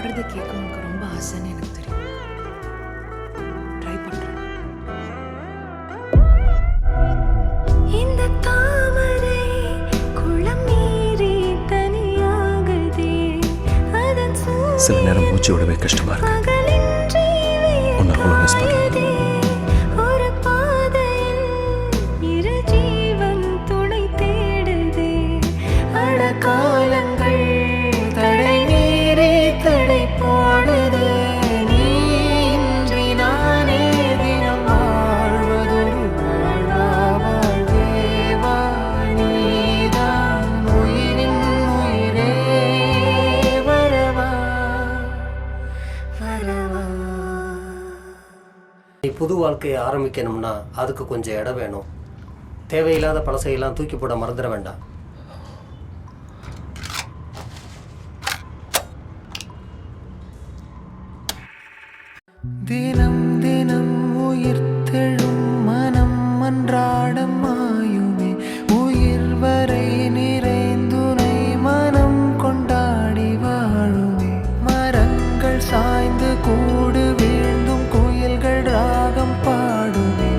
பாடுறதை கேட்க உனக்கு ரொம்ப ஆசைன்னு எனக்கு தெரியும். ட்ரை பண்றேன். இந்த தாமரை குளம் நீரி தனியாகுதே அதன் சில நேரம் மூச்சு விடவே கஷ்டமா இருக்கு. உன்னை அவ்வளோ மிஸ் பண்ணுறேன். ஒரு பாதையில் இரு ஜீவன் துணை தேடுதே அடகாலங்கள் தடை மீறி தடை போடுதே நீ இன்றி நானே தினம் வாழ்வதொரு வாழ்வா வாழ்வேவா நீதான் உயிரின் உயிரே வரவா வரவா. நீ புது வாழ்க்கையை ஆரம்பிக்கணும்னா அதுக்கு கொஞ்சம் இடம் வேணும். தேவையில்லாத பழசையெல்லாம் தூக்கி போட மறந்துட வேண்டாம். தினம் தினம் உயிர்த்தெழும் மனம் அன்றாடம் ஆயுமே உயிர் வரை நிறைந்துனை மனம் கொண்டாடி வாழுமே மரங்கள் சாய்ந்து கூடு வீழ்ந்தும் கோயில்கள் ராகம் பாடுமே